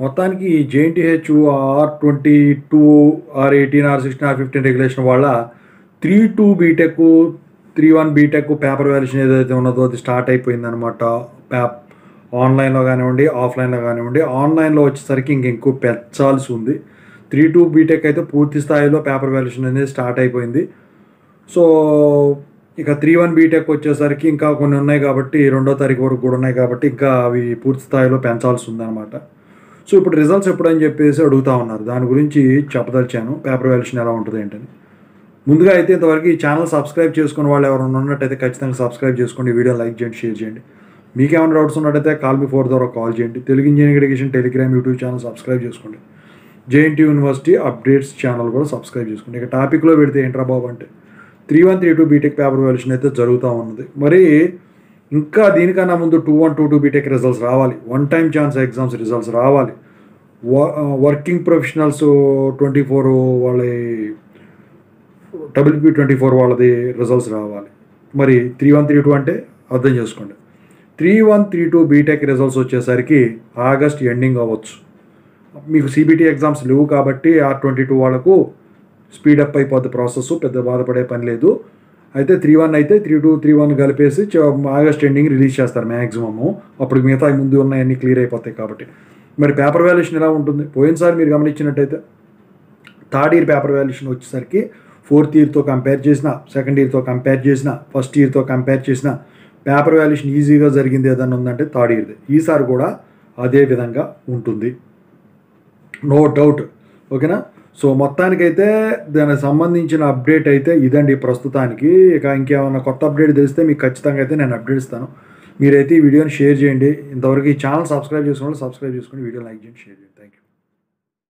మొత్తానికి ఈ JNTH R22 R18 R16 R15 regulation వల్ల 3-2 బీటెక్ 3-1 బీటెక్ పేపర్ వాల్యుయేషన్ ఏదైతే ఉన్నదో అది స్టార్ట్ అయిపోయిందనమాట. ఆన్లైన్లో కానివ్వండి, ఆఫ్లైన్లో కానివ్వండి. ఆన్లైన్లో వచ్చేసరికి ఇంకెక్కువ పెంచాల్సి ఉంది. 3-2 బీటెక్ అయితే పూర్తి స్థాయిలో పేపర్ వాల్యుయేషన్ అనేది స్టార్ట్ అయిపోయింది. సో ఇక 3-1 బీటెక్ వచ్చేసరికి ఇంకా కొన్ని ఉన్నాయి కాబట్టి 2వ తారీఖు వరకు కూడా ఉన్నాయి కాబట్టి ఇంకా అవి పూర్తి స్థాయిలో పెంచాల్సి ఉందన్నమాట. సో ఇప్పుడు రిజల్ట్స్ ఎప్పుడని చెప్పేసి అడుగుతూ ఉన్నారు. దాని గురించి చెప్పదలిచాను, పేపర్ వాల్యుయేషన్ ఎలా ఉంటుంది ఏంటని. ముందుగా అయితే ఇంతవరకు ఈ ఛానల్ సబ్స్క్రైబ్ చేసుకున్న వాళ్ళు ఎవరైనా ఉన్నట్టయితే ఖచ్చితంగా సబ్స్క్రైబ్ చేసుకోండి, వీడియో లైక్ చేయండి, షేర్ చేయండి. మీకు ఏమైనా డౌట్స్ ఉన్నట్టయితే కాల్ మీ 4 ద్వారా కాల్ చేయండి. Telugu engineering education Telegram YouTube channel subscribe చేసుకోండి. జేఎన్టీ యూనివర్సిటీ అప్డేట్స్ ఛానల్ కూడా సబ్స్క్రైబ్ చేసుకోండి. ఇక టాపిక్లో పెడితే ఏంట్రా బాబు అంటే 3-1 3-2 బీటెక్ పేపర్ వాల్యుయేషన్ అయితే జరుగుతూ ఉన్నది. మరి ఇంకా దీనికన్నా ముందు 2-1 2-2 బీటెక్ రిజల్ట్స్ రావాలి. 1 టైం ఛాన్స్ ఎగ్జామ్స్ రిజల్ట్స్ రావాలి. వర్కింగ్ ప్రొఫెషనల్స్ 24 వాళ్ళ WP24 వాళ్ళది రిజల్ట్స్ రావాలి. మరి 3-1 3-2 అంటే అర్థం చేసుకోండి. 3-1 3-2 బీటెక్ రిజల్ట్స్ వచ్చేసరికి ఆగస్ట్ ఎండింగ్ అవ్వచ్చు. మీకు సిబిటీ ఎగ్జామ్స్ లేవు కాబట్టి R22 వాళ్ళకు స్పీడప్ అయిపోద్ది ప్రాసెస్, పెద్ద బాధపడే పని లేదు. అయితే 3-1 అయితే 3-2 3-1 కలిపేసి ఆగస్ట్ ఎండింగ్ రిలీజ్ చేస్తారు మ్యాక్సిమము. అప్పుడు మిగతా ముందు ఉన్నాయన్నీ క్లియర్ అయిపోతాయి కాబట్టి. మరి పేపర్ వాల్యుయేషన్ ఎలా ఉంటుంది? పోయినసారి మీరు గమనించినట్టయితే థర్డ్ ఇయర్ పేపర్ వాల్యుయేషన్ వచ్చేసరికి 4th ఇయర్తో కంపేర్ చేసిన, 2nd ఇయర్తో కంపేర్ చేసిన, 1st ఇయర్తో కంపేర్ చేసిన పేపర్ వాల్యుయేషన్ ఈజీగా జరిగింది ఏదన్నా ఉందంటే థర్డ్ ఇయర్ది. ఈసారి కూడా అదే విధంగా ఉంటుంది, నో డౌట్. ఓకేనా? సో మొత్తానికైతే దానికి సంబంధించిన అప్డేట్ అయితే ఇదండి ప్రస్తుతానికి. ఇక ఇంకేమైనా కొత్త అప్డేట్ తెలిస్తే మీకు ఖచ్చితంగా అయితే నేను అప్డేట్ ఇస్తాను. మీరైతే ఈ వీడియోని షేర్ చేయండి. ఇంతవరకు ఈ ఛానల్ సబ్స్క్రైబ్ చేసుకోండి, వీడియో లైక్ చేయండి, షేర్ చేయండి. Thank you.